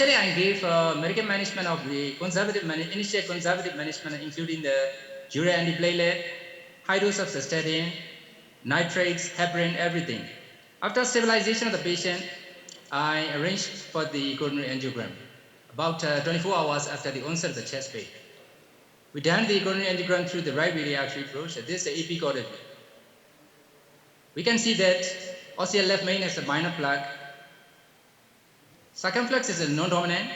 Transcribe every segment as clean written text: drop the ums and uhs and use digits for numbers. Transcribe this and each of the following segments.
initially I gave medical management of the initial conservative management, including the urea antiplatelet, high dose of cystatin, nitrates, heparin, everything. After stabilization of the patient, I arranged for the coronary angiogram about 24 hours after the onset of the chest pain. We done the coronary angiogram through the right biliary artery approach. This is the AP coded. We can see that OCL left main has a minor plaque. Circumflex is a non-dominant,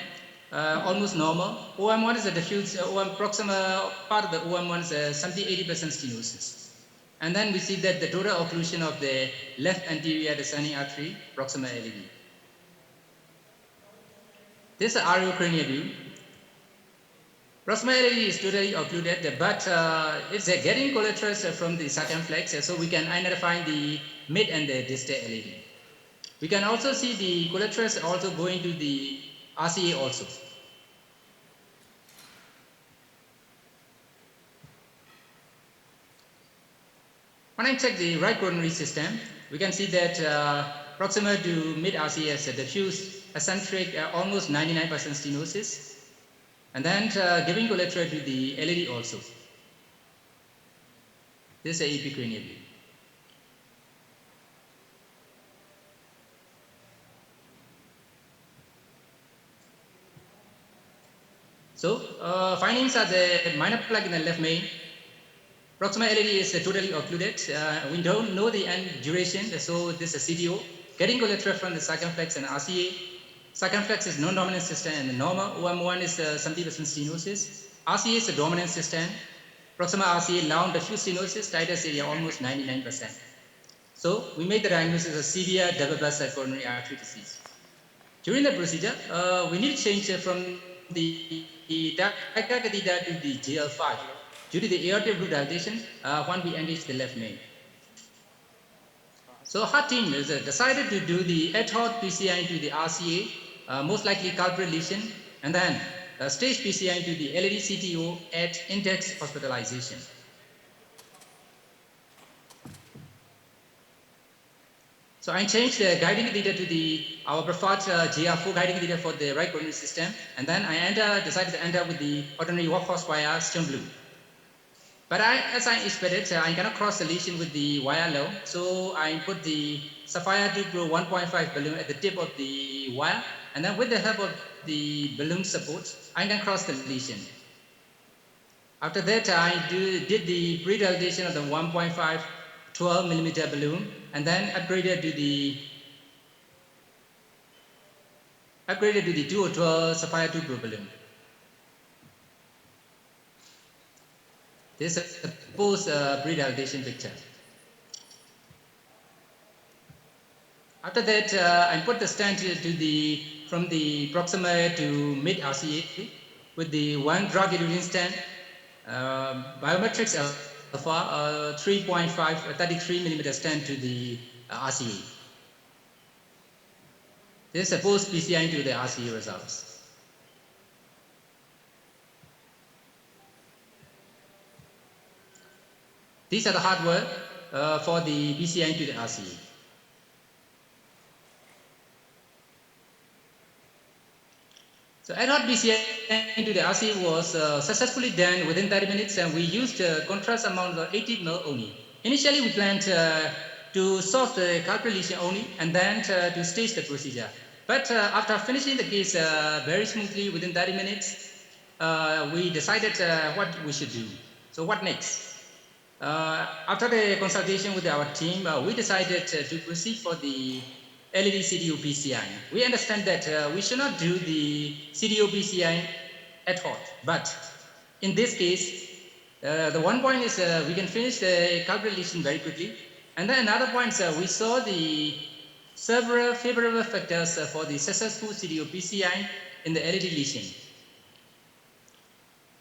almost normal. OM1 is a diffuse, OM proximal part of the OM1 is 70-80% stenosis. And then we see that the total occlusion of the left anterior descending artery, proximal LED. This is the areocranial view. Proximal LED is totally occluded, but it's getting collaterals from the circumflex, so we can identify the mid and the distal LED. We can also see the collaterals also going to the RCA also. When I check the right coronary system, we can see that proximal to mid RCA is a diffuse, eccentric, almost 99% stenosis. And then giving collateral to the LED also. This is a AP cranial view. So findings are the minor plaque in the left main. Proximal LED is totally occluded. We don't know the end duration, so this is a CDO. Getting collateral from the circumflex and RCA. Circumflex is non-dominant system and the normal. OM1 is 70% stenosis. RCA is a dominant system. Proximal RCA long diffuse stenosis, titus area almost 99%. So we made the diagnosis of severe double burst coronary artery disease. During the procedure, we need to change from the diacatheter to the GL5 due to the aortic root dilatation when we engage the left main. So our team is decided to do the ad hoc PCI into the RCA, most likely culprit lesion, and then stage PCI into the LED CTO at index hospitalization. So I changed the guiding catheter to our preferred GR4 guiding catheter for the right coronary system, and then I decided to enter with the ordinary workhorse wire stone blue. But as I expected, I cannot cross the lesion with the wire low, so I put the Sapphire 2 Pro 1.5 balloon at the tip of the wire, and then with the help of the balloon support, I can cross the lesion. After that, I did the pre-dilatation of the 1.5 12 millimeter balloon, and then upgraded to the 2 Sapphire 2 Pro balloon. This is a post pre-dilatation picture. After that, I put the stent from the proximal to mid RCA with the one drug-eluting stent, biometrics alpha 3.5 33 millimeter stent to the RCA. This is a post PCI into the RCA results. These are the hardware for the PCI into the RCA. So ad hoc PCI into the RCA was successfully done within 30 minutes, and we used a contrast amount of 80 ml only. Initially, we planned to solve the culprit lesion only, and then to stage the procedure. But after finishing the case very smoothly within 30 minutes, we decided what we should do. So what next? After the consultation with our team, we decided to proceed for the LED CDO PCI. We understand that we should not do the CDO PCI ad hoc, but in this case, the one point is we can finish the culprit lesion very quickly, and then another point is we saw the several favorable factors for the successful CDO PCI in the LED lesion.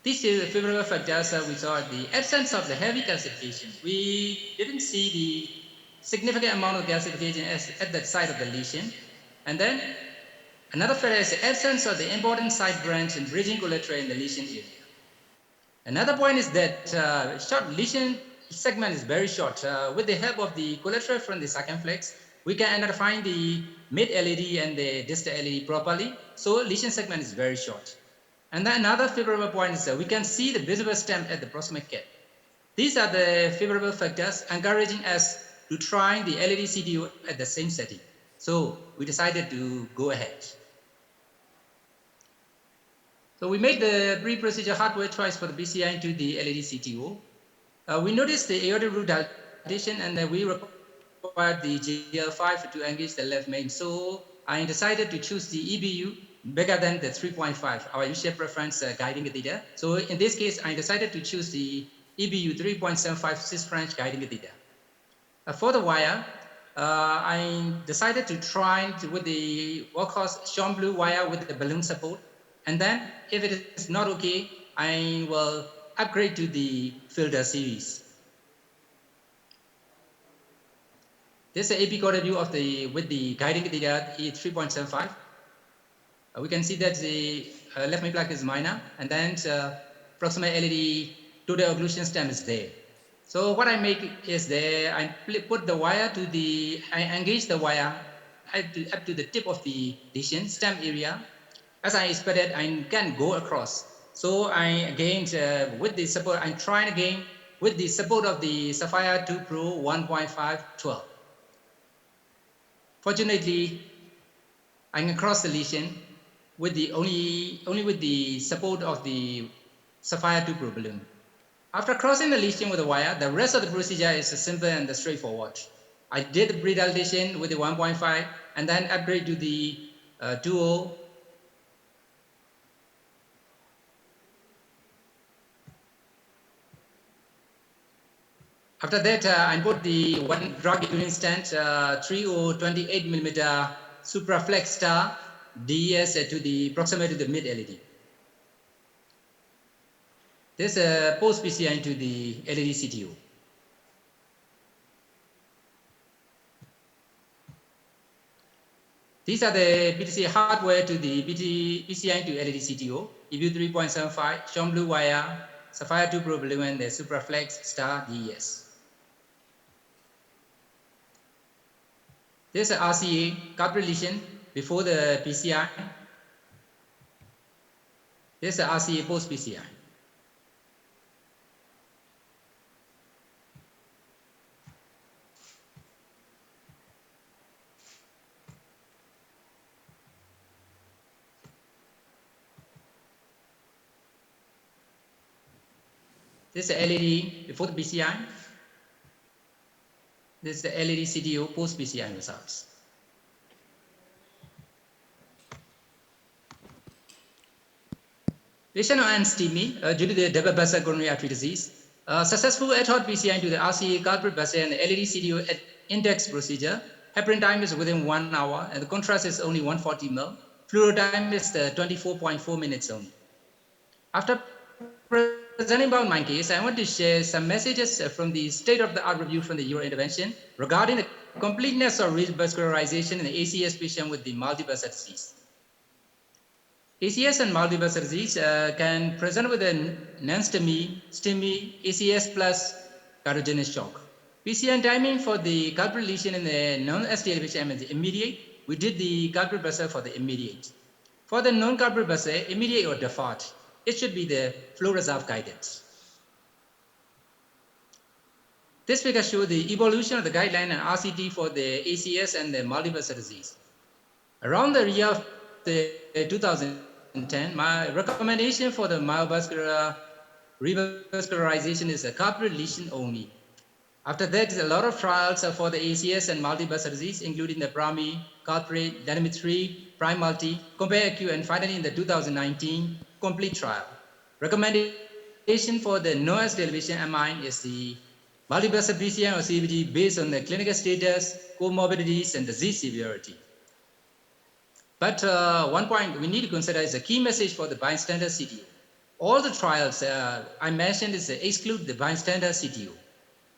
These are the favorable factors we saw the absence of the heavy calcification. We didn't see the significant amount of calcification at that side of the lesion. And then another factor is the absence of the important side branch and bridging collateral in the lesion area. Another point is that short lesion segment is very short. With the help of the collateral from the circumflex, we can identify the mid LED and the distal LED properly, so lesion segment is very short. And then another favorable point is that we can see the visible stem at the proximal cap. These are the favorable factors encouraging us to try the LED CTO at the same setting. So we decided to go ahead. So we made the pre-procedure hardware choice for the BCI into the LED CTO. We noticed the aortic root dilatation, and then we required the GL5 to engage the left main. So I decided to choose the EBU bigger than the 3.5, our initial preference guiding catheter. So in this case, I decided to choose the EBU 3.75 Swiss French guiding catheter. For the wire, I decided to try with the workhorse Sean Blue wire with the balloon support. And then if it is not okay, I will upgrade to the filter series. This is an AP quarter view of the with the guiding catheter E 3.75. We can see that the left main plug is minor, and then proximal LED to the occlusion stem is there. So what I make is there, I put the wire to the, I engage the wire up to the tip of the lesion stem area. As I expected, I can go across. So I again, with the support, I'm trying again with the support of the Sapphire 2 Pro 1.512. Fortunately, I can cross the lesion with the only with the support of the Sapphire 2 Pro balloon. After crossing the lesion with the wire, the rest of the procedure is simple and straightforward. I did the pre-dilatation with the 1.5 and then upgrade to the 2.0. After that, I put the one drug urine stent 3028 millimeter supraflex star DES to the proximal to the mid LED. This post PCI into the LED CTO. These are the PTC hardware to the PCI to LED CTO, EView 3.75, Sean Blue wire, Sapphire 2 Pro Blue, and the Supraflex Star DES. This is RCA carpet lesion before the PCI. This is RCA post PCI. This is the LED before the PCI. This is the LED CTO post PCI results. Patient and STEMI due to the double basal coronary artery disease. Successful ad hoc PCI into the RCA culprit basal and the LED CTO at index procedure. Heparin time is within 1 hour, and the contrast is only 140 ml. Fluoro time is 24.4 minutes only. After presenting about my case, I want to share some messages from the state-of-the-art review from the Euro intervention regarding the completeness of revascularization in the ACS patient with the multivascular disease. ACS and multivascular disease can present with a non-STEMI, ACS plus cardiogenic shock. PCI timing for the culprit lesion in the non-STL patient is immediate. We did the culprit vessel for the immediate. For the non-culprit vessel, immediate or default, it should be the flow reserve guidance. This figure shows the evolution of the guideline and RCT for the ACS and the multivascular disease. Around the year of the 2010, my recommendation for the myovascular revascularization is a culprit lesion only. After that, a lot of trials for the ACS and multivascular disease, including the PRAMI, culprit, Dynamic 3, Prime Multi, Compare Q, and finally in the 2019 complete trial. Recommendation for the NOAS television amine is the multivascular PCI or CVD based on the clinical status, comorbidities, and disease severity. But one point we need to consider is a key message for the bystander CTO. All the trials I mentioned is exclude the bystander CTO.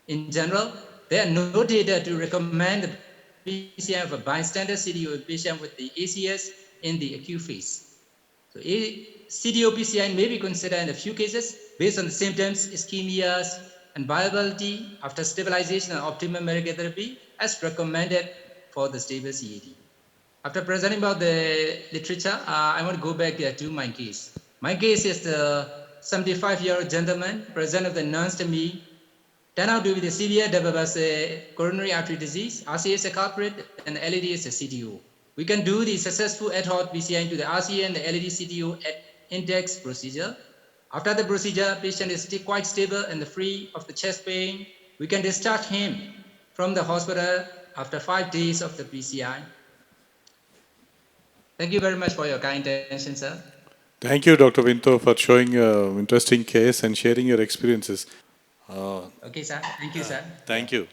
In general, there are no data to recommend the PCI of a bystander CTO patient with the ACS in the acute phase. So CTO PCI may be considered in a few cases based on the symptoms, ischemias, and viability after stabilization and optimum medical therapy as recommended for the stable CAD. After presenting about the literature, I want to go back to my case. My case is the 75-year-old gentleman present with the non-STEMI, turned out to be the severe developed coronary artery disease. RCA is a culprit and the LED is a CTO. We can do the successful ad hoc PCI into the RCA and the LED CTO at index procedure. After the procedure, patient is still quite stable and free of the chest pain. We can discharge him from the hospital after 5 days of the PCI. Thank you very much for your kind attention, sir. Thank you, Dr. WinThaw, for showing an interesting case and sharing your experiences. Okay, sir. Thank you, sir. Yeah. Thank you.